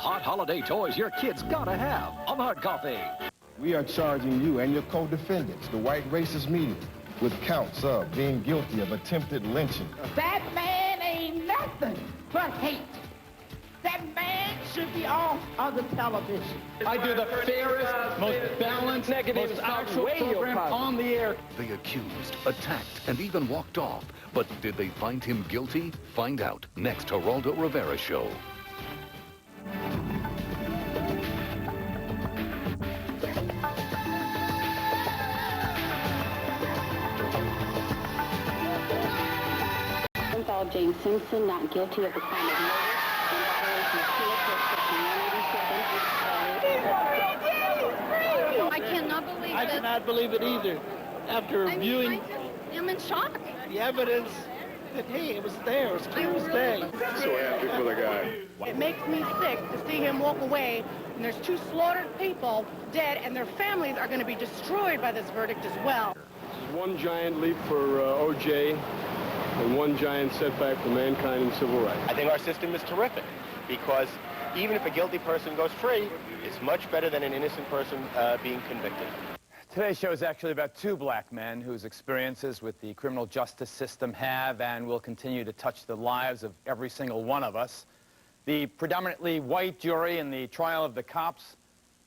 Hot holiday toys your kids gotta have on Hard Coffee. We are charging you and your co-defendants, the white racist media, with counts of being guilty of attempted lynching. That man ain't nothing but hate. That man should be off of the television. I do the fairest, most balanced, most actual program on the air. The accused attacked and even walked off. But did they find him guilty? Find out next Geraldo Rivera Show. James Simpson not guilty of the crime of murder in violation of I cannot believe it. I cannot believe it either. After viewing I am in shock. the evidence that, hey, it was there, it was clear as day. So happy for the guy. It makes me sick to see him walk away, and there's 2 slaughtered people dead, and their families are going to be destroyed by this verdict as well. One giant leap for O.J. and one giant setback for mankind and civil rights. I think our system is terrific because even if a guilty person goes free, it's much better than an innocent person being convicted. Today's show is actually about 2 black men whose experiences with the criminal justice system have and will continue to touch the lives of every single one of us. The predominantly white jury in the trial of the cops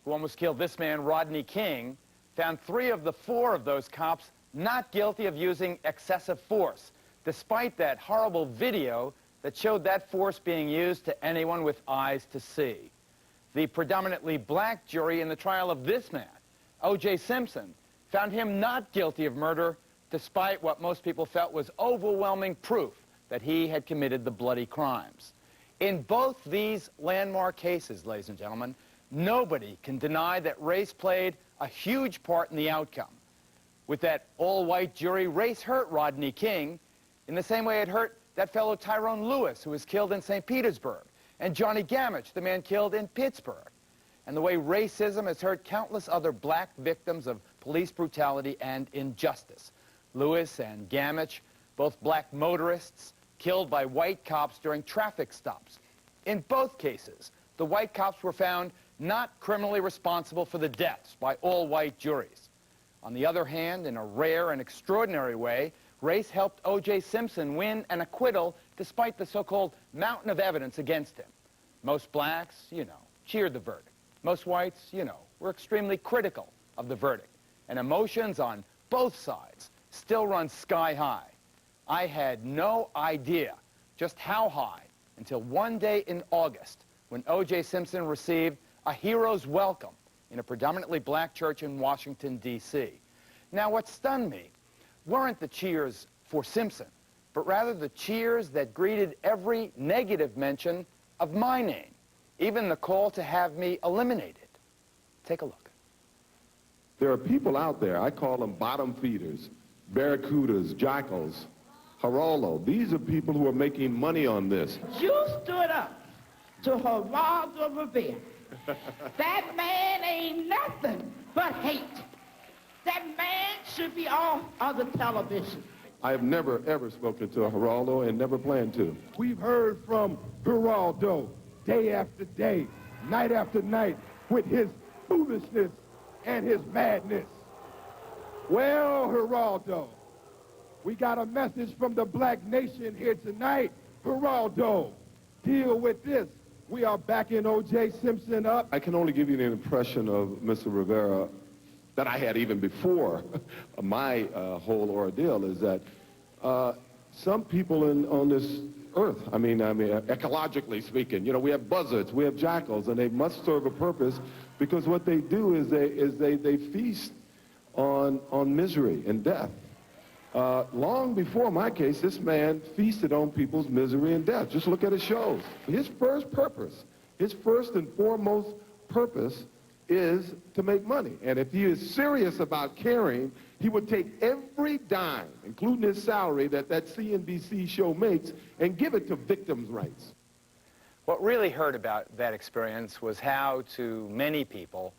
who almost killed this man, Rodney King, found 3 of the 4 of those cops not guilty of using excessive force, despite that horrible video that showed that force being used to anyone with eyes to see. The predominantly black jury in the trial of this man, O.J. Simpson, found him not guilty of murder, despite what most people felt was overwhelming proof that he had committed the bloody crimes. In both these landmark cases, ladies and gentlemen, nobody can deny that race played a huge part in the outcome. With that all-white jury, race hurt Rodney King in the same way it hurt that fellow Tyrone Lewis, who was killed in St. Petersburg, and Johnny Gamage, the man killed in Pittsburgh, and the way racism has hurt countless other black victims of police brutality and injustice. Lewis and Gamage, both black motorists, killed by white cops during traffic stops. In both cases, the white cops were found not criminally responsible for the deaths by all white juries. On the other hand, in a rare and extraordinary way, race helped O.J. Simpson win an acquittal despite the so-called mountain of evidence against him. Most blacks, cheered the verdict. Most whites, were extremely critical of the verdict. And emotions on both sides still run sky high. I had no idea just how high until one day in August when O.J. Simpson received a hero's welcome in a predominantly black church in Washington, D.C. Now, what stunned me weren't the cheers for Simpson, but rather the cheers that greeted every negative mention of my name, even the call to have me eliminated. Take a look. There are people out there, I call them bottom feeders, barracudas, jackals, Geraldo. These are people who are making money on this. You stood up to Geraldo Rivera. That man ain't nothing but hate. That man should be off of the television. I have never, ever spoken to Geraldo and never plan to. We've heard from Geraldo day after day, night after night, with his foolishness and his madness. Well, Geraldo, we got a message from the black nation here tonight. Geraldo, deal with this. We are backing O.J. Simpson up. I can only give you an impression of Mr. Rivera that I had even before my whole ordeal, is that some people on this earth, I mean, ecologically speaking, we have buzzards, we have jackals, and they must serve a purpose because what they do is they feast on misery and death. Long before my case, this man feasted on people's misery and death. Just look at his shows. His first purpose, his first and foremost purpose is to make money. And if he is serious about caring, he would take every dime, including his salary that CNBC show makes, and give it to victims' rights. What really hurt about that experience was how, to many people,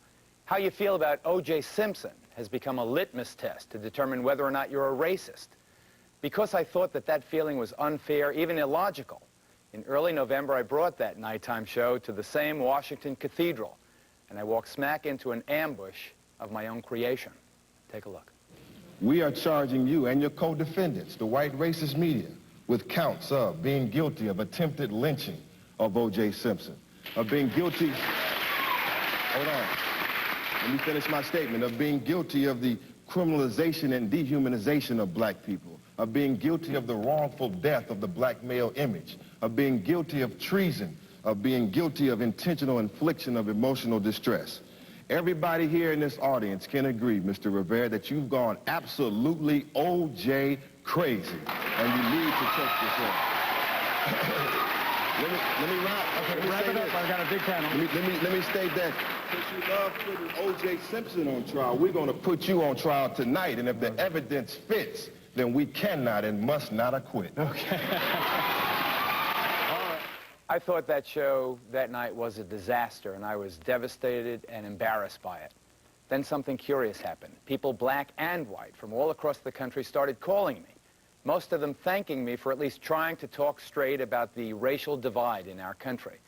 how you feel about O.J. Simpson has become a litmus test to determine whether or not you're a racist. Because I thought that feeling was unfair, even illogical, In early November, I brought that nighttime show to the same Washington Cathedral, and I walked smack into an ambush of my own creation. Take a look. We are charging you and your co-defendants, the white racist media, with counts of being guilty of attempted lynching of O.J. Simpson, of being guilty, hold on, let me finish my statement, of being guilty of the criminalization and dehumanization of black people, of being guilty of the wrongful death of the black male image, of being guilty of treason, of being guilty of intentional infliction of emotional distress. Everybody here in this audience can agree, Mr. Rivera, that you've gone absolutely O.J. crazy, and you need to check yourself. let me wrap it up. I've got a big panel. Let me state that since you love putting O.J. Simpson on trial, we're going to put you on trial tonight, and if the evidence fits, then we cannot and must not acquit. Okay. I thought that show that night was a disaster, and I was devastated and embarrassed by it. Then something curious happened. People, black and white, from all across the country started calling me, most of them thanking me for at least trying to talk straight about the racial divide in our country.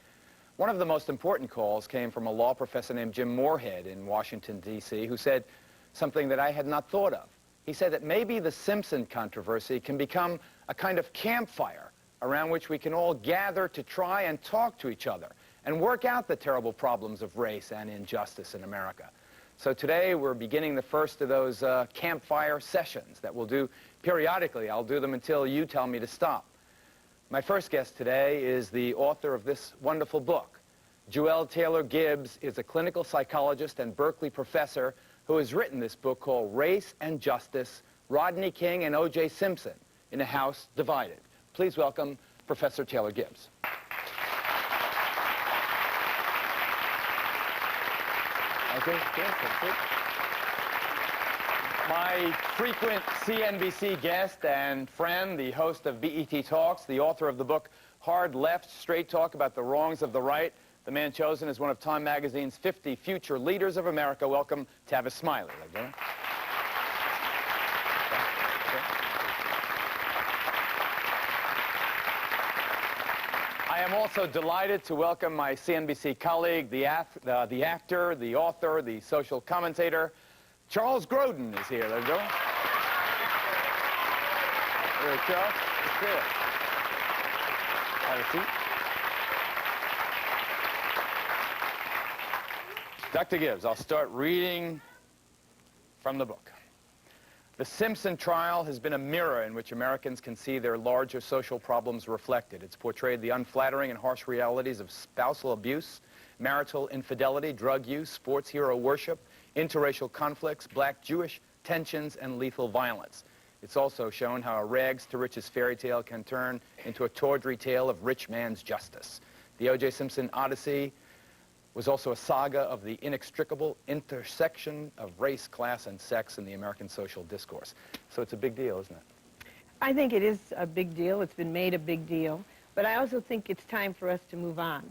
One of the most important calls came from a law professor named Jim Moorhead in Washington, D.C., who said something that I had not thought of. He said that maybe the Simpson controversy can become a kind of campfire around which we can all gather to try and talk to each other and work out the terrible problems of race and injustice in America. So today we're beginning the first of those campfire sessions that we'll do periodically. I'll do them until you tell me to stop. My first guest today is the author of this wonderful book. Juel Taylor Gibbs is a clinical psychologist and Berkeley professor who has written this book called Race and Justice, Rodney King and O.J. Simpson in a House Divided. Please welcome Professor Taylor Gibbs. My frequent CNBC guest and friend, the host of BET Talks, the author of the book Hard Left, Straight Talk About the Wrongs of the Right, the man chosen as one of Time Magazine's 50 Future Leaders of America. Welcome, Tavis Smiley. I am also delighted to welcome my CNBC colleague, the actor, the author, the social commentator, Charles Grodin is here. There you go. Here, Charles. Here. Have a seat. Dr. Gibbs, I'll start reading from the book. The Simpson trial has been a mirror in which Americans can see their larger social problems reflected. It's portrayed the unflattering and harsh realities of spousal abuse, marital infidelity, drug use, sports hero worship, interracial conflicts, black-Jewish tensions, and lethal violence. It's also shown how a rags-to-riches fairy tale can turn into a tawdry tale of rich man's justice. The O.J. Simpson Odyssey was also a saga of the inextricable intersection of race, class, and sex in the American social discourse. So it's a big deal, isn't it? I think it is a big deal. It's been made a big deal. But I also think it's time for us to move on.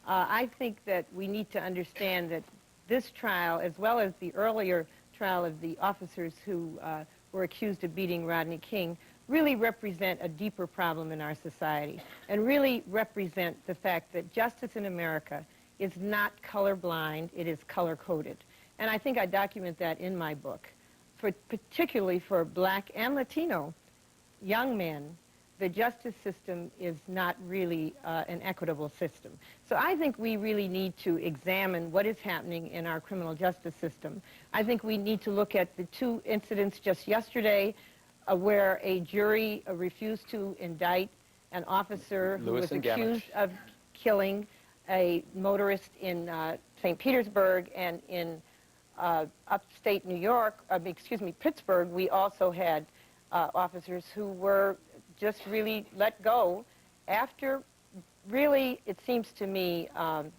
I think that we need to understand that this trial, as well as the earlier trial of the officers who were accused of beating Rodney King, really represent a deeper problem in our society and really represent the fact that justice in America is not colorblind, it is color-coded. And I think I document that in my book. Particularly for black and Latino young men, the justice system is not really an equitable system. So I think we really need to examine what is happening in our criminal justice system. I think we need to look at the two incidents just yesterday where a jury refused to indict an officer who was accused of killing a motorist in St. Petersburg, and in upstate New York, Pittsburgh, we also had officers who were just really let go after really, it seems to me,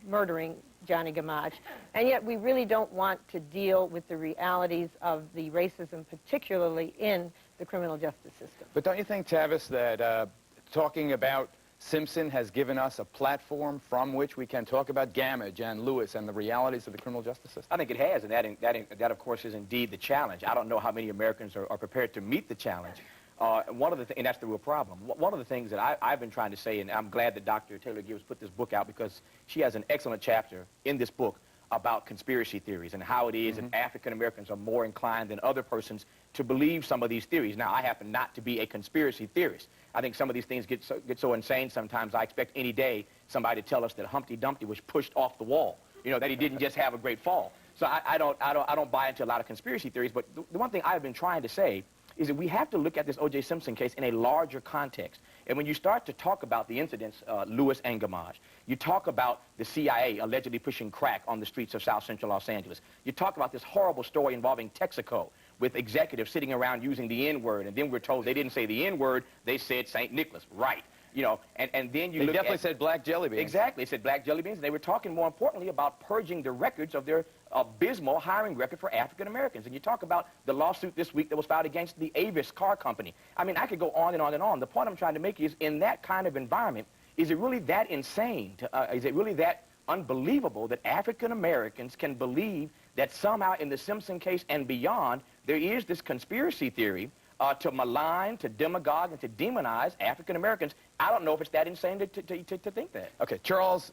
murdering Johnny Gamage. And yet we really don't want to deal with the realities of the racism, particularly in the criminal justice system. But don't you think, Tavis, that talking about Simpson has given us a platform from which we can talk about Gamage and Lewis and the realities of the criminal justice system? I think it has, and that of course, is indeed the challenge. I don't know how many Americans are prepared to meet the challenge One of the and that's the real problem. One of the things that I've been trying to say, and I'm glad that Dr. Taylor Gibbs put this book out, because she has an excellent chapter in this book about conspiracy theories and how it is that African Americans are more inclined than other persons to believe some of these theories. Now, I happen not to be a conspiracy theorist. I think some of these things get so insane sometimes. I expect any day somebody to tell us that Humpty Dumpty was pushed off the wall, you know, that he didn't just have a great fall. So I don't buy into a lot of conspiracy theories. But the one thing I've been trying to say is that we have to look at this O.J. Simpson case in a larger context. And when you start to talk about the incidents, Louis and Gamage, you talk about the CIA allegedly pushing crack on the streets of South Central Los Angeles. You talk about this horrible story involving Texaco, with executives sitting around using the N-word, and then we're told they didn't say the N-word, they said St. Nicholas. Right. You know, and then you they look definitely at, said black jelly beans. Exactly, they said black jelly beans. And they were talking more importantly about purging the records of their abysmal hiring record for African Americans. And you talk about the lawsuit this week that was filed against the Avis car company. I mean, I could go on and on and on. The point I'm trying to make is, in that kind of environment, is it really that insane? Is it really that unbelievable that African Americans can believe that somehow in the Simpson case and beyond, there is this conspiracy theory to malign, to demagogue, and to demonize African Americans? I don't know if it's that insane to think that. Okay, Charles,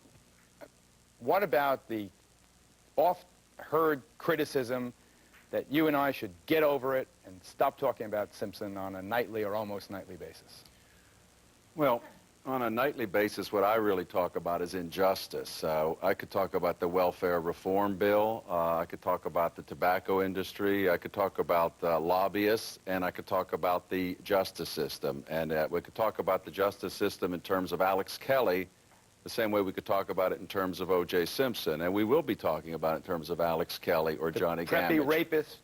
what about the oft-heard criticism that you and I should get over it and stop talking about Simpson on a nightly or almost nightly basis? Well, on a nightly basis, what I really talk about is injustice. I could talk about the welfare reform bill, I could talk about the tobacco industry, I could talk about lobbyists, and I could talk about the justice system. And we could talk about the justice system in terms of Alex Kelly, the same way we could talk about it in terms of O.J. Simpson. And we will be talking about it in terms of Alex Kelly or Johnny Gamage. The rapist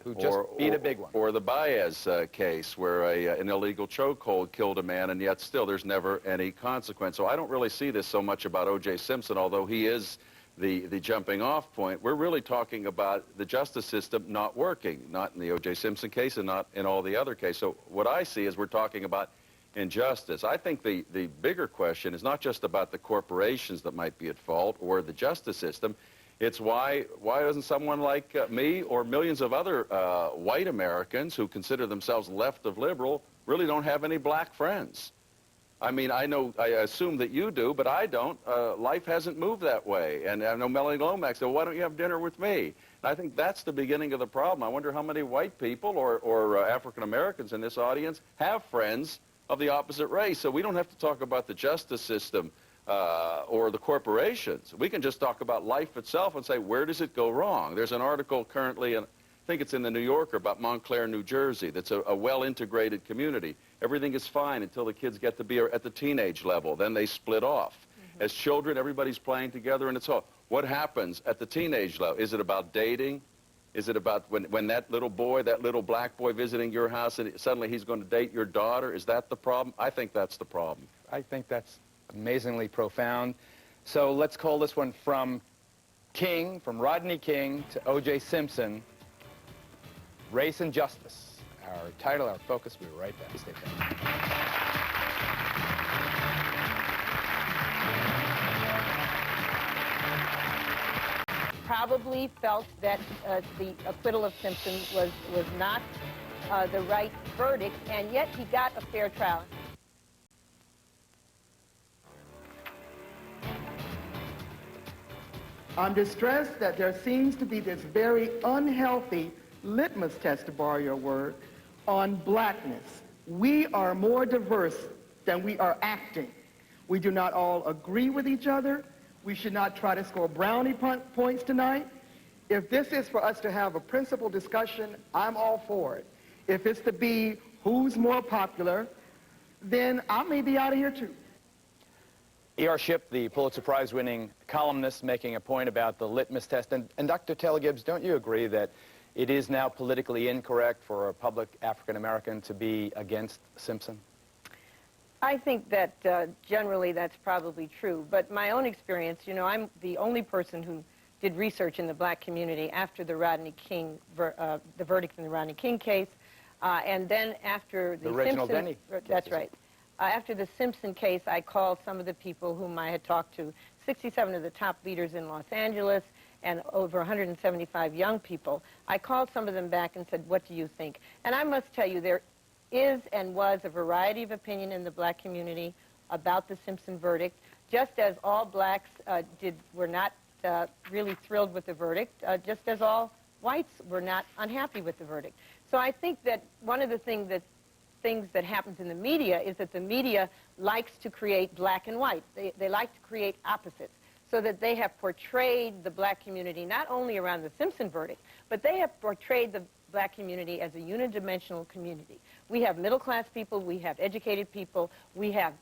who just beat a big one. Or the Baez case, where an illegal chokehold killed a man, and yet still there's never any consequence. So I don't really see this so much about O.J. Simpson, although he is the jumping off point. We're really talking about the justice system not working, not in the O.J. Simpson case and not in all the other cases. So what I see is we're talking about injustice. I think the bigger question is not just about the corporations that might be at fault or the justice system. It's why doesn't someone like me or millions of other white Americans who consider themselves left of liberal really don't have any black friends? I mean, I assume that you do, but I don't. Life hasn't moved that way. And I know Melanie Lomax said, why don't you have dinner with me? And I think that's the beginning of the problem. I wonder how many white people or African Americans in this audience have friends of the opposite race. So we don't have to talk about the justice system or the corporations. We can just talk about life itself and say, where does it go wrong? There's an article currently, and I think it's in the New Yorker, about Montclair, New Jersey. That's a well-integrated community. Everything is fine until the kids get to be at the teenage level. Then they split off. As children, everybody's playing together, and it's all. What happens at the teenage level? Is it about dating? Is it about when that little boy, that little black boy visiting your house, and suddenly he's going to date your daughter? Is that the problem? I think that's the problem. I think that's amazingly profound. So let's call this one from King, from Rodney King to O.J. Simpson, Race and Justice. Our title, our focus. We'll be right back. Stay tuned. Probably felt that the acquittal of Simpson was not the right verdict, and yet he got a fair trial. I'm distressed that there seems to be this very unhealthy litmus test, to borrow your word, on blackness. We are more diverse than we are acting. We do not all agree with each other. We should not try to score brownie points tonight. If this is for us to have a principled discussion, I'm all for it. If it's to be who's more popular, then I may be out of here too. E.R. Shipp, the Pulitzer Prize-winning columnist, making a point about the litmus test. And Dr. Taylor Gibbs, don't you agree that it is now politically incorrect for a public African-American to be against Simpson? I think that generally that's probably true. But my own experience, you know, I'm the only person who did research in the black community after the Rodney King, the verdict in the Rodney King case, and then after the Reginald Simpson, Denny. That's right. After the Simpson case, I called some of the people whom I had talked to, 67 of the top leaders in Los Angeles and over 175 young people. I called some of them back and said, what do you think? And I must tell you, there is and was a variety of opinion in the black community about the Simpson verdict, just as all blacks were not really thrilled with the verdict, just as all whites were not unhappy with the verdict. So I think that one of the things that happens in the media is that the media likes to create black and white. They like to create opposites, so that they have portrayed the black community not only around the Simpson verdict, but they have portrayed the black community as a unidimensional community. We have middle-class people, we have educated people, we have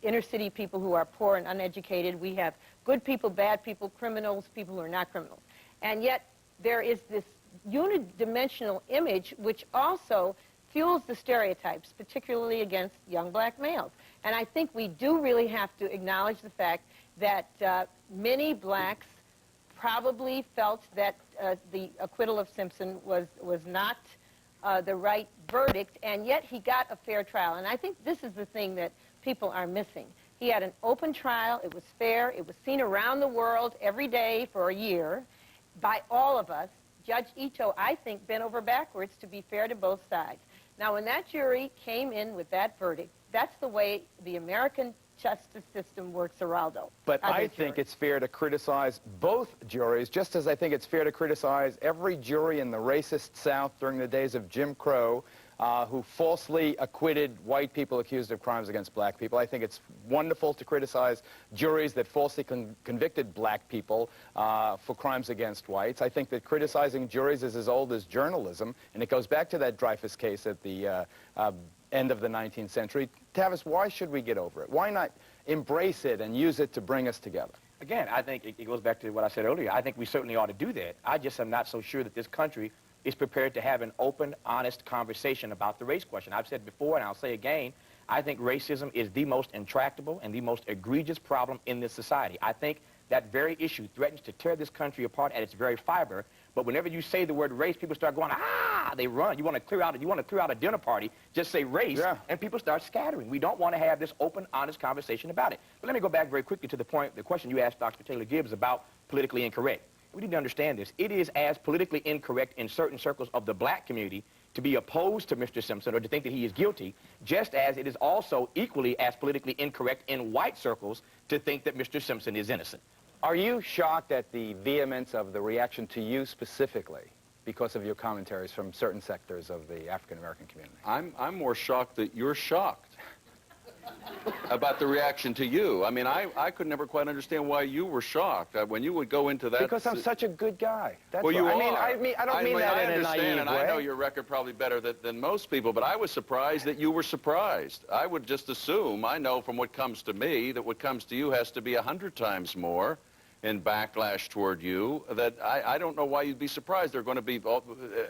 inner-city people who are poor and uneducated, we have good people, bad people, criminals, people who are not criminals. And yet there is this unidimensional image which also fuels the stereotypes, particularly against young black males. And I think we do really have to acknowledge the fact that many blacks probably felt that the acquittal of Simpson was not the right verdict, and yet he got a fair trial. And I think this is the thing that people are missing. He had an open trial, it was fair, it was seen around the world every day for a year by all of us. Judge Ito, I think, bent over backwards to be fair to both sides. Now, when that jury came in with that verdict, that's the way the American justice system works, Geraldo. But I think it's fair to criticize both juries, just as I think it's fair to criticize every jury in the racist South during the days of Jim Crow who falsely acquitted white people accused of crimes against black people. I think it's wonderful to criticize juries that falsely convicted black people for crimes against whites. I think that criticizing juries is as old as journalism, and it goes back to that Dreyfus case at the end of the 19th century. Tavis, why should we get over it? Why not embrace it and use it to bring us together? Again, I think it goes back to what I said earlier. I think we certainly ought to do that. I just am not so sure that this country is prepared to have an open, honest conversation about the race question. I've said before, and I'll say again, I think racism is the most intractable and the most egregious problem in this society. I think that very issue threatens to tear this country apart at its very fiber. But whenever you say the word race, people start going, ah, they run. You want to clear out a dinner party, just say race, and people start scattering. We don't want to have this open, honest conversation about it. But let me go back very quickly to the question you asked Dr. Taylor Gibbs about politically incorrect. We need to understand this. It is as politically incorrect in certain circles of the black community to be opposed to Mr. Simpson or to think that he is guilty, just as it is also equally as politically incorrect in white circles to think that Mr. Simpson is innocent. Are you shocked at the vehemence of the reaction to you specifically because of your commentaries from certain sectors of the African-American community? I'm more shocked that you're shocked about the reaction to you. I mean, I could never quite understand why you were shocked when you would go into that. Because I'm such a good guy. That's well, you I are. mean, I don't mean that in a naive and way. I know your record probably better than most people, but I was surprised that you were surprised. I would just assume, I know from what comes to me, that what comes to you has to be 100 times more in backlash toward you, that I don't know why you'd be surprised. They're going to be,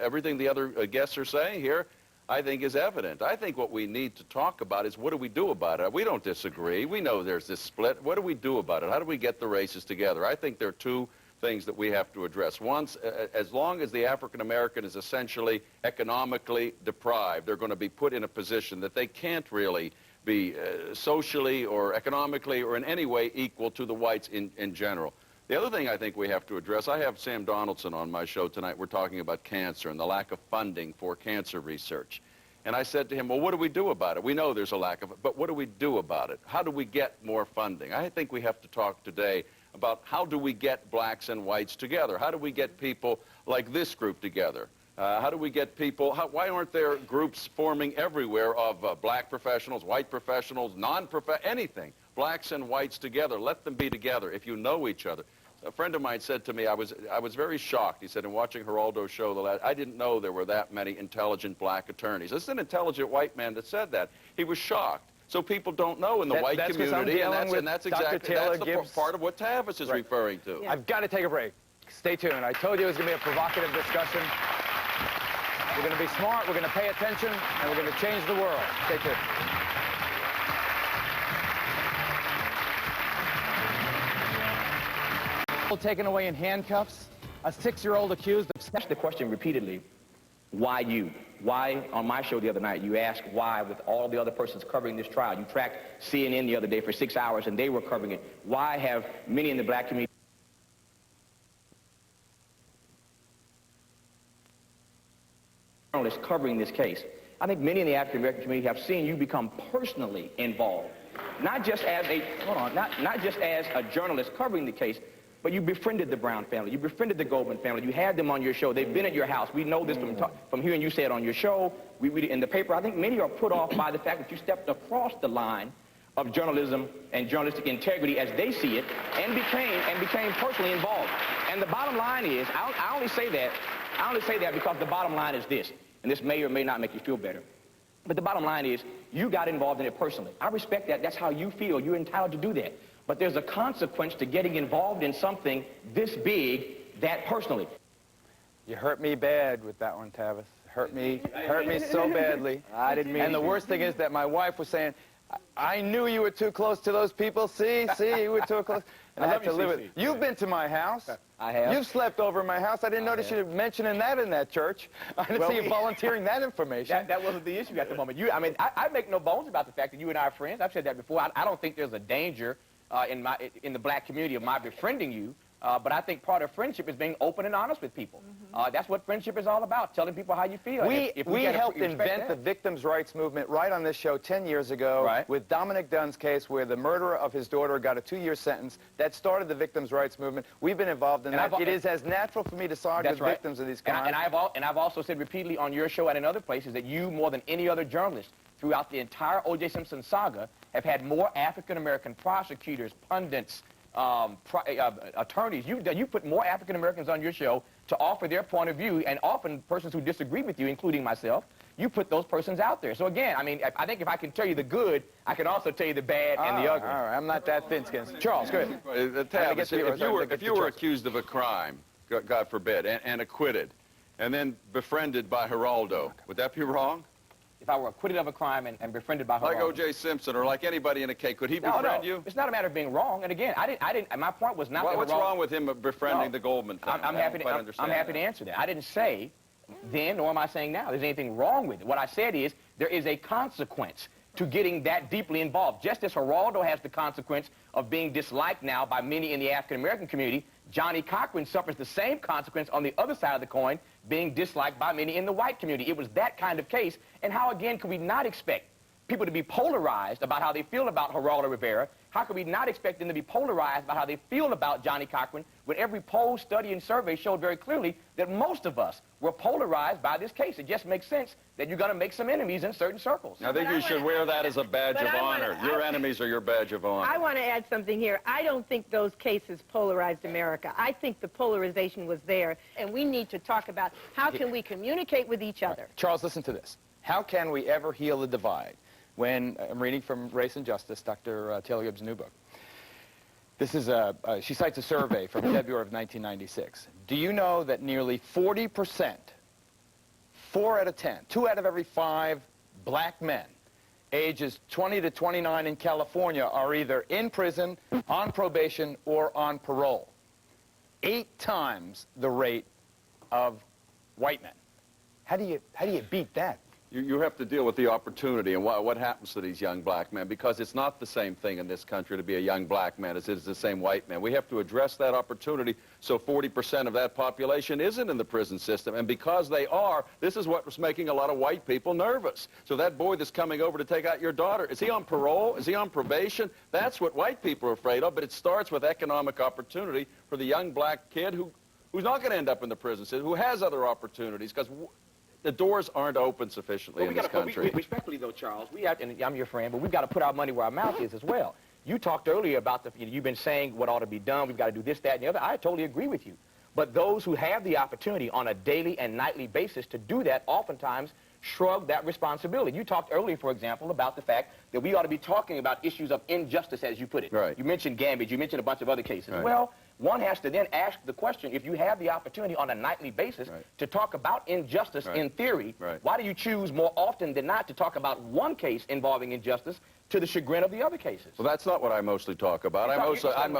everything the other guests are saying here, I think is evident. I think what we need to talk about is what do we do about it? We don't disagree. We know there's this split. What do we do about it? How do we get the races together? I think there are two things that we have to address. One, as long as the African American is essentially economically deprived, they're going to be put in a position that they can't really be socially or economically or in any way equal to the whites in general. The other thing I think we have to address, I have Sam Donaldson on my show tonight. We're talking about cancer and the lack of funding for cancer research. And I said to him, well, what do we do about it? We know there's a lack of it, but what do we do about it? How do we get more funding? I think we have to talk today about how do we get blacks and whites together? How do we get people like this group together? How do we get people, why aren't there groups forming everywhere of black professionals, white professionals, anything? Blacks and whites together. Let them be together if you know each other. A friend of mine said to me, I was very shocked. He said, in watching Geraldo's show, I didn't know there were that many intelligent black attorneys. This is an intelligent white man that said that. He was shocked. So people don't know in the white community, and that's exactly the part of what Tavis is referring to. I've got to take a break. Stay tuned. I told you it was going to be a provocative discussion. We're going to be smart, we're going to pay attention, and we're going to change the world. Stay tuned. Taken away in handcuffs, a 6-year-old accused of... Asked the question repeatedly, why you? Why, on my show the other night, you asked why with all the other persons covering this trial. You tracked CNN the other day for 6 hours, and they were covering it. Why have many in the black community journalists covering this case? I think many in the African American community have seen you become personally involved, not just as a not just as a journalist covering the case, but you befriended the Brown family, you befriended the Goldman family, you had them on your show, they've been at your house. We know this from hearing you say it on your show, we read it in the paper. I think many are put off by the fact that you stepped across the line of journalism and journalistic integrity as they see it, and became personally involved. And the bottom line is, I only say that because the bottom line is this, and this may or may not make you feel better, but the bottom line is, you got involved in it personally. I respect that. That's how you feel. You're entitled to do that. But there's a consequence to getting involved in something this big, that personally. You hurt me bad with that one, Tavis. Hurt me so badly. I didn't mean. And the worst thing is that my wife was saying, I knew you were too close to those people. See, you were too close. And I have to live with it. You've been to my house. I have. You've slept over my house. I didn't notice you mentioning that in that church. I didn't see you volunteering that information. That wasn't the issue at the moment. I make no bones about the fact that you and I are friends. I've said that before. I don't think there's a danger in the black community of my befriending you. But I think part of friendship is being open and honest with people. That's what friendship is all about, telling people how you feel. We helped invent the victims' rights movement right on this show 10 years ago with Dominic Dunn's case, where the murderer of his daughter got a 2-year sentence. That started the victims' rights movement. We've been involved in that. It is as natural for me to side with victims of these crimes. And I've also said repeatedly on your show and in other places that you, more than any other journalist, throughout the entire O.J. Simpson saga, have had more African-American prosecutors, pundits, attorneys. You put more African Americans on your show to offer their point of view, and often persons who disagree with you, including myself, you put those persons out there. So again, I think if I can tell you the good, I can also tell you the bad and the ugly. All right, I'm not that thin-skinned. Charles, go ahead. Tavis, if you were accused of a crime, God forbid, and acquitted, and then befriended by Geraldo, would that be wrong? If I were acquitted of a crime and befriended by Geraldo. Like O.J. Simpson or like anybody in a case, could he befriend you? It's not a matter of being wrong. And again, my point was not that what's wrong with him befriending the Goldman family? I'm happy to answer that. I didn't say then, nor am I saying now, there's anything wrong with it. What I said is there is a consequence to getting that deeply involved. Just as Geraldo has the consequence of being disliked now by many in the African-American community, Johnny Cochran suffers the same consequence on the other side of the coin, being disliked by many in the white community. It was that kind of case. And how, again, could we not expect people to be polarized about how they feel about Geraldo Rivera? How could we not expect them to be polarized about how they feel about Johnny Cochran when every poll, study, and survey showed very clearly that most of us were polarized by this case? It just makes sense that you're going to make some enemies in certain circles. I think you should wear that as a badge of honor. Your enemies are your badge of honor. I want to add something here. I don't think those cases polarized America. I think the polarization was there, and we need to talk about how can we communicate with each other. Charles, listen to this. How can we ever heal the divide? When I'm reading from Race and Justice, Dr. Taylor Gibbs' new book. This is she cites a survey from February of 1996. Do you know that nearly 40%, 4 out of 10, 2 out of every 5 black men, ages 20 to 29 in California, are either in prison, on probation, or on parole? 8 times the rate of white men. How do you beat that? You have to deal with the opportunity and what happens to these young black men, because it's not the same thing in this country to be a young black man as it is the same white man. We have to address that opportunity so 40% of that population isn't in the prison system. And because they are, this is what was making a lot of white people nervous. So that boy that's coming over to take out your daughter, is he on parole? Is he on probation? That's what white people are afraid of, but it starts with economic opportunity for the young black kid who's not going to end up in the prison system, who has other opportunities, because the doors aren't open sufficiently in this country. Respectfully, though, Charles, and I'm your friend, but we've got to put our money where our mouth is as well. You talked earlier about you've been saying what ought to be done. We've got to do this, that, and the other. I totally agree with you. But those who have the opportunity on a daily and nightly basis to do that oftentimes shrug that responsibility. You talked earlier, for example, about the fact that we ought to be talking about issues of injustice, as you put it. Right. You mentioned Gambage. You mentioned a bunch of other cases. Right. Well, one has to then ask the question, if you have the opportunity on a nightly basis to talk about injustice in theory, why do you choose more often than not to talk about one case involving injustice to the chagrin of the other cases? Well, that's not what I mostly talk about.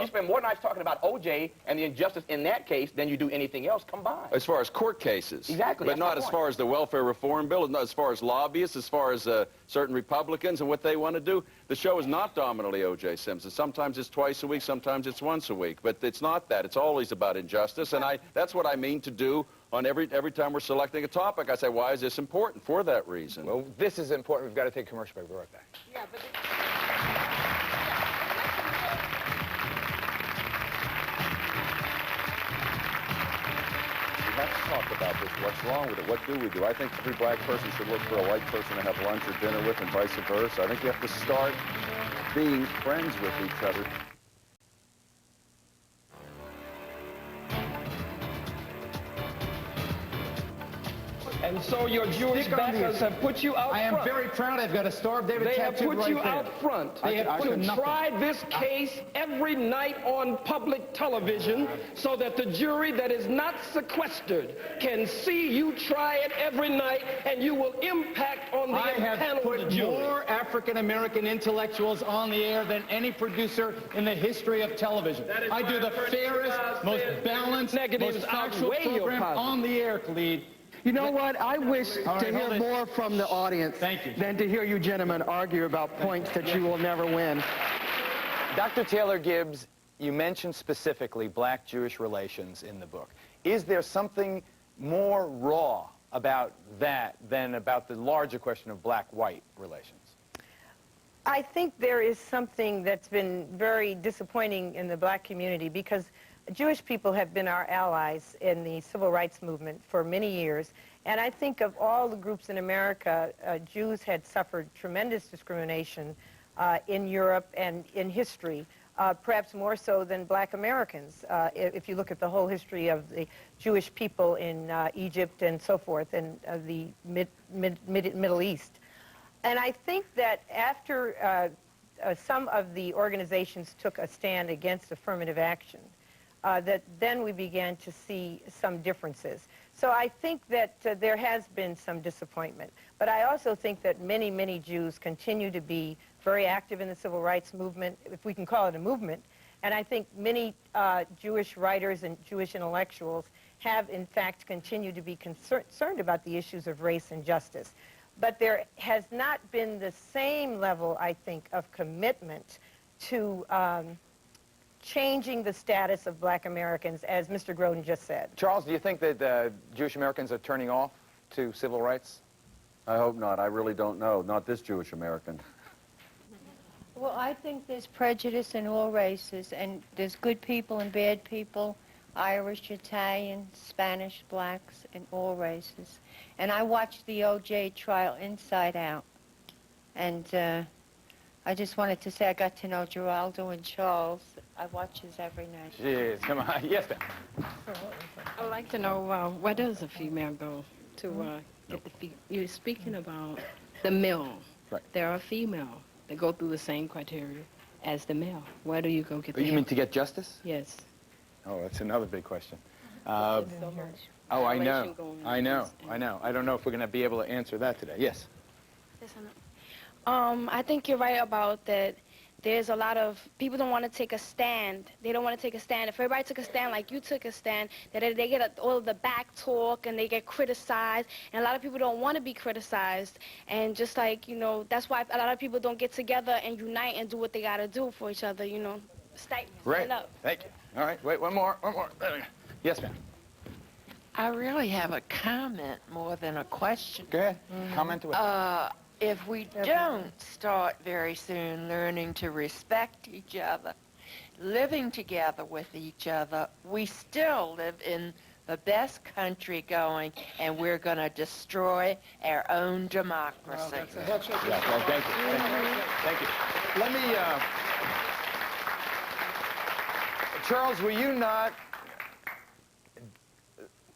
You spend more nights talking about O.J. and the injustice in that case than you do anything else combined. As far as court cases. Exactly. But not as far as the welfare reform bill, not as far as lobbyists, as far as certain Republicans and what they want to do. The show is not dominantly O.J. Simpson. Sometimes it's twice a week, sometimes it's once a week. But it's not that. It's always about injustice. And that's what I mean to do on every time we're selecting a topic, I say, why is this important? For that reason. Well, this is important. We've got to take a commercial break. We'll be right back. Yeah, but We have to talk about this. What's wrong with it? What do we do? I think every black person should look for a white person to have lunch or dinner with and vice versa. I think you have to start being friends with each other. And so your Jewish backers have put you out front. I am very proud. I've got a Star of David They have tattooed put right you there. out front. They have to nothing. try this case every night on public television so that the jury that is not sequestered can see you try it every night, and you will impact on the I have panel put of the jury. more African-American intellectuals on the air than any producer in the history of television. I do the fairest, most balanced, most factual program on the air, Khalid. You know what? I wish All to right, hear hold it. more from the audience than to hear you gentlemen argue about points that you will never win. Dr. Taylor Gibbs, you mentioned specifically black-Jewish relations in the book. Is there something more raw about that than about the larger question of black-white relations? I think there is something that's been very disappointing in the black community because Jewish people have been our allies in the civil rights movement for many years. And I think of all the groups in America, Jews had suffered tremendous discrimination in Europe and in history, perhaps more so than black Americans. If you look at the whole history of the Jewish people in Egypt and so forth, and the Middle East. And I think that after some of the organizations took a stand against affirmative action, that then we began to see some differences. So I think that there has been some disappointment. But I also think that many, many Jews continue to be very active in the civil rights movement, if we can call it a movement. And I think many Jewish writers and Jewish intellectuals have, in fact, continued to be concerned about the issues of race and justice. But there has not been the same level, I think, of commitment to changing the status of black Americans, as Mr. Grodin just said. Charles, do you think that Jewish Americans are turning off to civil rights? I hope not. I really don't know. Not this Jewish American. Well, I think there's prejudice in all races, and there's good people and bad people, Irish, Italian, Spanish, blacks, in all races. And I watched the O.J. trial inside out. And I just wanted to say I got to know Geraldo and Charles. I watch his every night. Jeez, come on. Yes, ma'am. I'd like to know where does a female go to get the you're speaking about the male. Right. There are female that go through the same criteria as the male. Where do you go get You mean to get justice? Yes. Oh, that's another big question. So much Oh, I know. violation going on. I know. I don't know if we're going to be able to answer that today. Yes. I think you're right about that. There's a lot of people don't want to take a stand. They don't want to take a stand. If everybody took a stand like you took a stand, that they get all of the back talk and they get criticized. And a lot of people don't want to be criticized. And just like, you know, that's why a lot of people don't get together and unite and do what they got to do for each other, you know. Right. Thank you. All right. Wait, one more. There we go. Yes, ma'am. I really have a comment more than a question. Go ahead. Comment to it. If we don't start very soon learning to respect each other, living together with each other, we still live in the best country going, and we're going to destroy our own democracy. Yeah, thank you. Thank you. Let me, Charles, were you not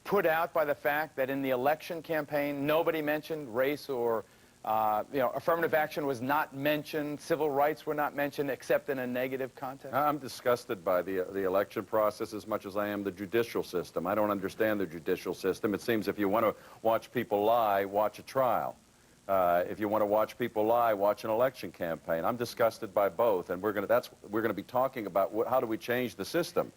put out by the fact that in the election campaign, nobody mentioned race or affirmative action was not mentioned, civil rights were not mentioned, except in a negative context? I'm disgusted by the election process as much as I am the judicial system. I don't understand the judicial system. It seems if you want to watch people lie, watch a trial. If you want to watch people lie, watch an election campaign. I'm disgusted by both, and we're going to be talking about how do we change the system,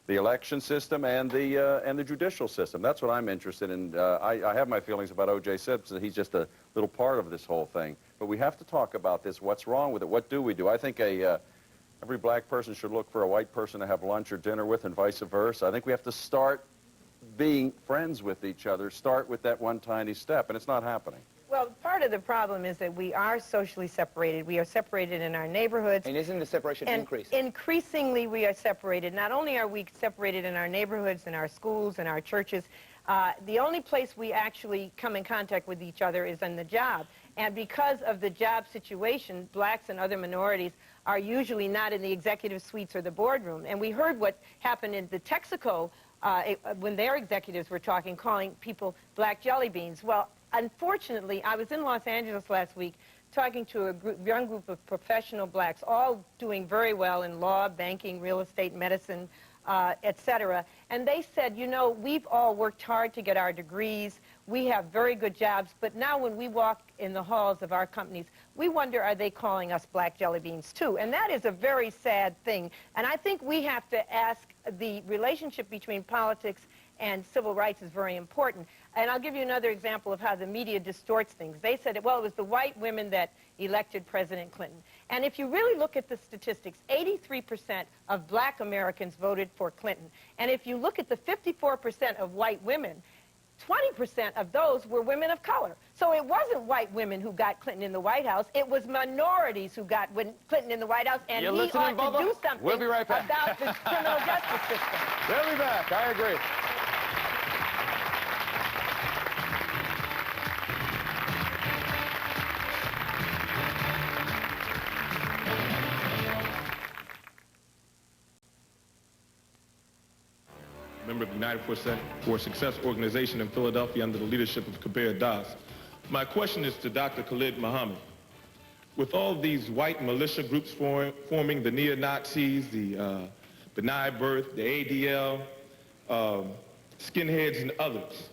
the election system and the judicial system. That's what I'm interested in. I have my feelings about O.J. Simpson. He's just a little part of this whole thing. But we have to talk about this. What's wrong with it? What do we do? I think every black person should look for a white person to have lunch or dinner with and vice versa. I think we have to start being friends with each other start with that one tiny step, and it's not happening. Well, part of the problem is that we are socially separated. We are separated in our neighborhoods. And isn't the separation increasing? Increasingly, we are separated. Not only are we separated in our neighborhoods, in our schools, in our churches, the only place we actually come in contact with each other is on the job. And because of the job situation, blacks and other minorities are usually not in the executive suites or the boardroom. And we heard what happened in the Texaco when their executives were talking, calling people black jelly beans. Well, unfortunately, I was in Los Angeles last week talking to a young group of professional blacks, all doing very well in law, banking, real estate, medicine, etc. And they said, you know, we've all worked hard to get our degrees. We have very good jobs, but now when we walk in the halls of our companies, we wonder, are they calling us black jelly beans too? And that is a very sad thing. And I think we have to ask, the relationship between politics and civil rights is very important. And I'll give you another example of how the media distorts things. They said, well, it was the white women that elected President Clinton. And if you really look at the statistics, 83% of black Americans voted for Clinton. And if you look at the 54% of white women, 20% of those were women of color. So it wasn't white women who got Clinton in the White House. It was minorities who got Clinton in the White House. And he ought to do something We'll be right back. about the criminal justice system. We'll be back. I agree. Member of the United for Success organization in Philadelphia under the leadership of Kabir Das. My question is to Dr. Khalid Muhammad. With all these white militia groups forming, the neo-Nazis, the B'nai B'rith, the ADL, skinheads and others,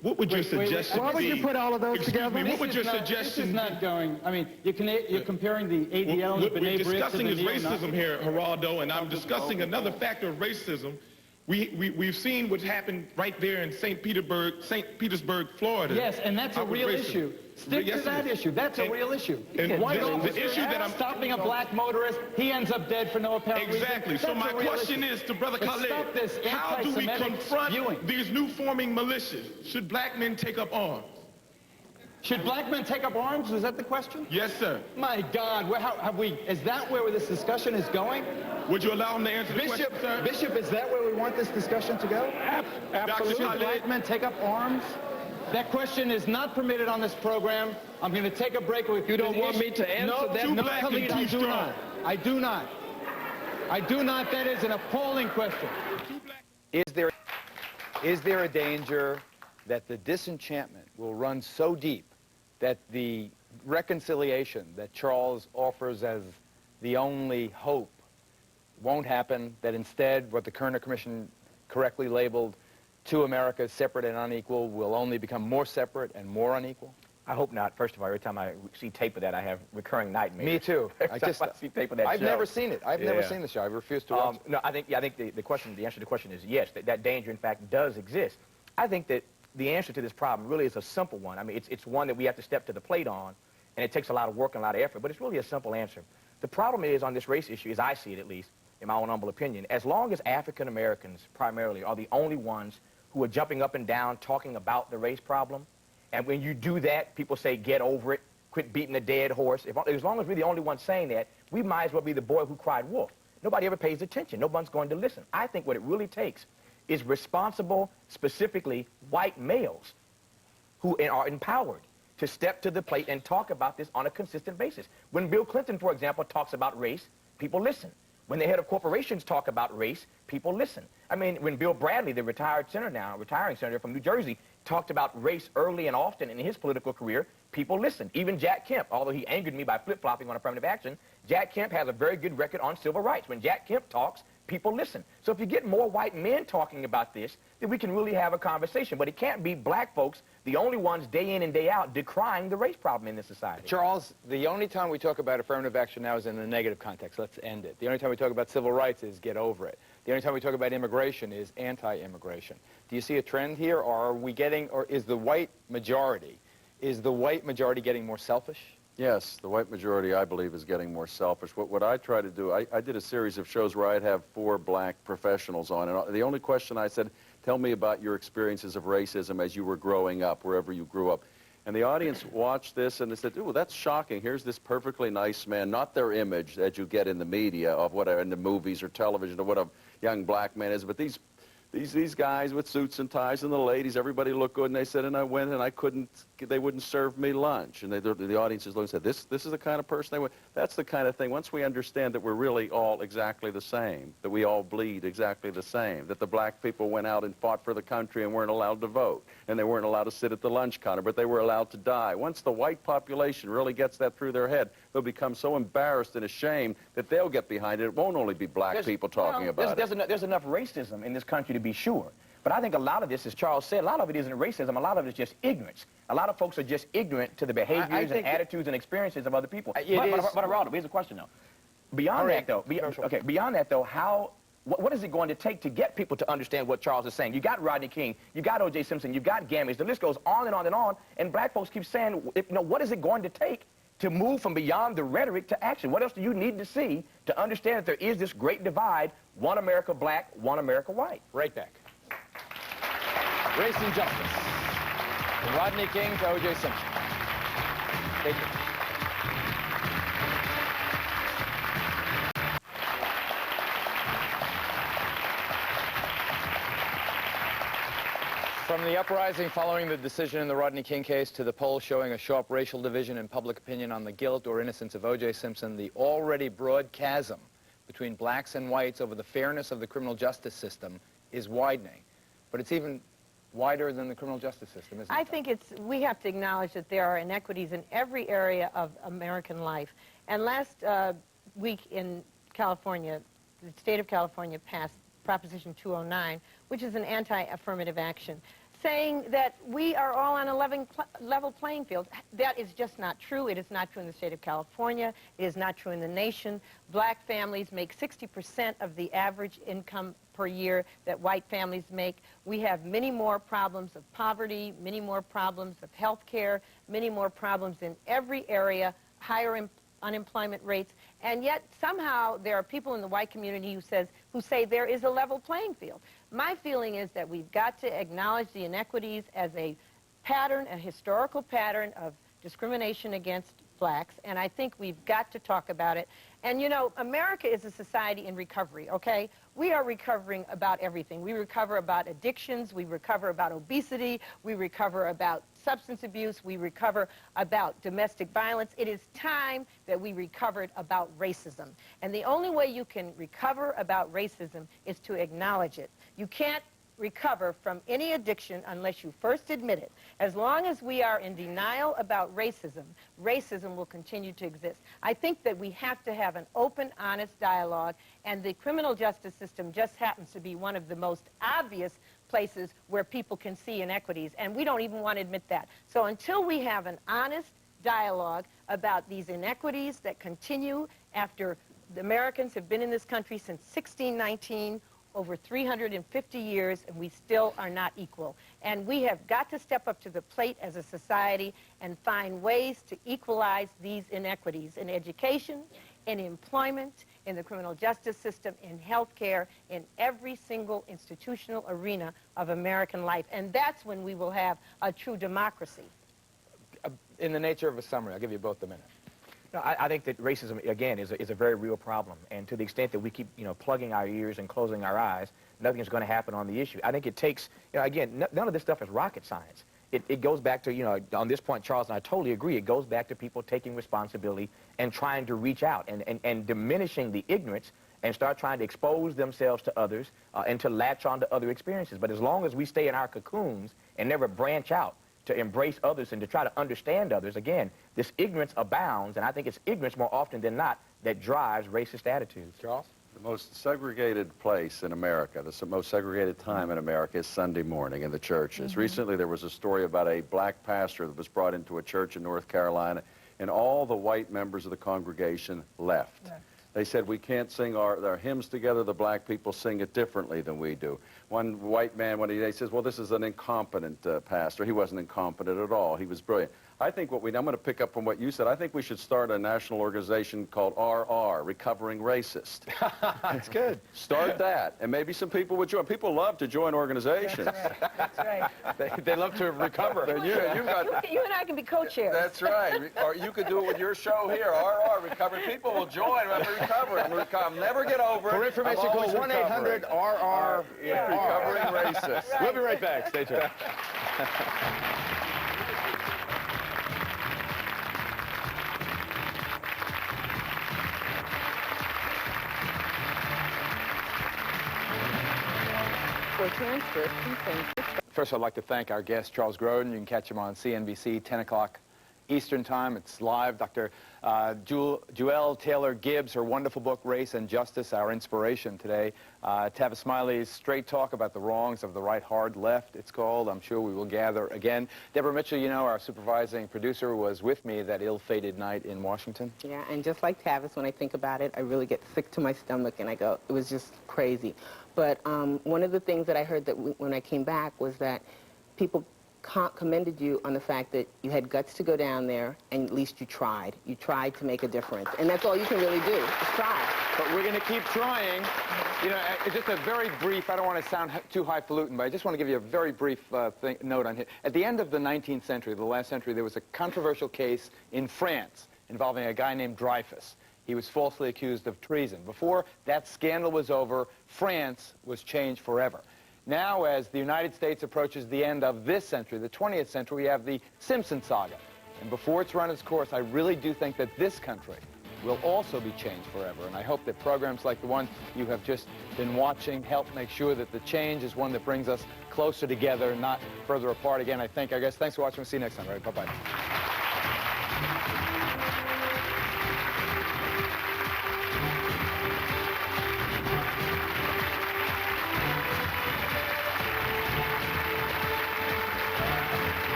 what would your suggestion be? Why would you put all of those together? Me, what would your suggestion This is not going, I mean, you're comparing the ADL and the B'nai B'rith to the What we're discussing is neo-Nazis. racism here, Geraldo, and I'm discussing another factor of racism. We've seen what's happened right there in St. Petersburg, Florida. Yes, and that's a real issue. Stick to that issue. That's a real issue. And White the officer issue that I'm stopping a black motorist, he ends up dead for no apparent reason. Exactly. So That's my a real question issue. is to Brother But Khalid, stop this how do we anti-Semitic confront spewing. these new forming militias? Should black men take up arms? Should black men take up arms? Is that the question? Yes, sir. My God, is that where this discussion is going? Would you allow him to answer the question, sir? Bishop, is that where we want this discussion to go? Absolutely. Should black men take up arms? That question is not permitted on this program. I'm going to take a break. If you don't want me to answer that? No, Khalid, I do not. I do not. I do not. That is an appalling question. Is there a danger that the disenchantment will run so deep that the reconciliation that Charles offers as the only hope won't happen, that instead what the Kerner Commission correctly labeled two Americas, separate and unequal, will only become more separate and more unequal? I hope not. First of all, every time I see tape of that, I have recurring nightmares. Me too. I see tape of that I've show. never seen it. I've never seen the show. I refuse to watch it. No, I think the answer to the question is yes, that danger, in fact, does exist. I think that the answer to this problem really is a simple one. I mean, it's one that we have to step to the plate on, and it takes a lot of work and a lot of effort, but it's really a simple answer. The problem is on this race issue, as I see it at least, in my own humble opinion, as long as African Americans primarily are the only ones who are jumping up and down talking about the race problem, and when you do that, people say, get over it, quit beating a dead horse. As long as we're the only ones saying that, we might as well be the boy who cried wolf. Nobody ever pays attention. No one's going to listen. I think what it really takes is responsible, specifically white males who are empowered to step to the plate and talk about this on a consistent basis. When Bill Clinton, for example, talks about race, people listen. When the head of corporations talk about race, people listen. I mean, when Bill Bradley, the retiring senator from New Jersey, talked about race early and often in his political career, people listened. Even Jack Kemp, although he angered me by flip-flopping on affirmative action, Jack Kemp has a very good record on civil rights. When Jack Kemp talks, people listen. So if you get more white men talking about this, then we can really have a conversation. But it can't be black folks, the only ones day in and day out, decrying the race problem in this society. Charles, the only time we talk about affirmative action now is in the negative context. Let's end it. The only time we talk about civil rights is get over it. The only time we talk about immigration is anti-immigration. Do you see a trend here, or are we getting, or is the white majority getting more selfish? Yes, the white majority, I believe, is getting more selfish. What I try to do, I did a series of shows where I'd have 4 black professionals on, and the only question I said, tell me about your experiences of racism as you were growing up, wherever you grew up. And the audience watched this and they said, ooh, that's shocking. Here's this perfectly nice man, not their image that you get in the media of whatever, in the movies or television or what a young black man is, but these guys with suits and ties and the ladies, everybody looked good, and they said, and I went and I couldn't, they wouldn't serve me lunch. And the audiences looked and said, this is the kind of person they were. That's the kind of thing, once we understand that we're really all exactly the same, that we all bleed exactly the same, that the black people went out and fought for the country and weren't allowed to vote, and they weren't allowed to sit at the lunch counter, but they were allowed to die. Once the white population really gets that through their head, they'll become so embarrassed and ashamed that they'll get behind it. It won't only be black people talking about it. There's enough racism in this country to be sure. But I think a lot of this, as Charles said, a lot of it isn't racism. A lot of it is just ignorance. A lot of folks are just ignorant to the behaviors and attitudes and experiences of other people. But Geraldo, here's a question, though. Beyond that, though, what is it going to take to get people to understand what Charles is saying? You got Rodney King, you got O.J. Simpson, you got Gamage. The list goes on and on and on. And black folks keep saying, what is it going to take to move from beyond the rhetoric to action? What else do you need to see to understand that there is this great divide, one America black, one America white? Right back. Race and Justice. From Rodney King to O.J. Simpson. Thank you. From the uprising following the decision in the Rodney King case to the polls showing a sharp racial division in public opinion on the guilt or innocence of O.J. Simpson, the already broad chasm between blacks and whites over the fairness of the criminal justice system is widening. But it's even wider than the criminal justice system, isn't it? I think we have to acknowledge that there are inequities in every area of American life. And last week in California, the state of California passed Proposition 209, which is an anti-affirmative action, saying that we are all on a level playing field. That is just not true. It is not true in the state of California. It is not true in the nation. Black families make 60% of the average income per year that white families make. We have many more problems of poverty, many more problems of health care, many more problems in every area, higher unemployment rates, and yet somehow there are people in the white community who say there is a level playing field. My feeling is that we've got to acknowledge the inequities as a pattern, a historical pattern of discrimination against blacks, and I think we've got to talk about it. And you know, America is a society in recovery, okay? We are recovering about everything. We recover about addictions, we recover about obesity, we recover about substance abuse, we recover about domestic violence. It is time that we recovered about racism. And the only way you can recover about racism is to acknowledge it. You can't recover from any addiction unless you first admit it. As long as we are in denial about racism, racism will continue to exist. I think that we have to have an open, honest dialogue, and the criminal justice system just happens to be one of the most obvious places where people can see inequities, and we don't even want to admit that. So until we have an honest dialogue about these inequities that continue after the Americans have been in this country since 1619, over 350 years, and we still are not equal. And we have got to step up to the plate as a society and find ways to equalize these inequities in education, in employment, in the criminal justice system, in health care, in every single institutional arena of American life. And that's when we will have a true democracy. In the nature of a summary, I'll give you both a minute. No, I think that racism, again, is a very real problem. And to the extent that we keep, plugging our ears and closing our eyes, nothing is going to happen on the issue. I think it takes, again, none of this stuff is rocket science. It goes back to, on this point, Charles and I totally agree, it goes back to people taking responsibility and trying to reach out and diminishing the ignorance and start trying to expose themselves to others and to latch on to other experiences. But as long as we stay in our cocoons and never branch out to embrace others and to try to understand others, again, this ignorance abounds, and I think it's ignorance more often than not that drives racist attitudes. Charles? The most segregated place in America, the most segregated time in America is Sunday morning in the churches. Recently there was a story about a black pastor that was brought into a church in North Carolina, and all the white members of the congregation left. They said, we can't sing our hymns together. The black people sing it differently than we do. One white man, he says, well, this is an incompetent pastor. He wasn't incompetent at all. He was brilliant. I think I'm going to pick up from what you said. I think we should start a national organization called RR, Recovering Racist. That's good. Start that, and maybe some people would join. People love to join organizations. That's right. They love to recover. You and I can be co-chairs. That's right. Or you could do it with your show here, RR, Recovery. People will join. Recover. Never get over it. For information, call 1-800-RR. Recovering Racist. Right. We'll be right back. Stay tuned. First, I'd like to thank our guest, Charles Grodin. You can catch him on CNBC, 10 o'clock Eastern Time. It's live. Dr. Joelle Taylor Gibbs, her wonderful book, Race and Justice, our inspiration today. Tavis Smiley's Straight Talk About the Wrongs of the Right, Hard Left, it's called. I'm sure we will gather again. Deborah Mitchell, you know, our supervising producer, was with me that ill-fated night in Washington. Yeah, and just like Tavis, when I think about it, I really get sick to my stomach, and I go, it was just crazy. But one of the things that I heard that when I came back was that people commended you on the fact that you had guts to go down there, and at least you tried. You tried to make a difference. And that's all you can really do, is try. But we're going to keep trying. You know, just a very brief, I don't want to sound too highfalutin, but I just want to give you a very brief note on it. At the end of the 19th century, the last century, there was a controversial case in France involving a guy named Dreyfus. He was falsely accused of treason. Before that scandal was over, France was changed forever. Now, as the United States approaches the end of this century, the 20th century, we have the Simpson saga. And before it's run its course, I really do think that this country will also be changed forever. And I hope that programs like the one you have just been watching help make sure that the change is one that brings us closer together, not further apart. Again, I thank our guests. Thanks for watching. We'll see you next time. All right, bye-bye.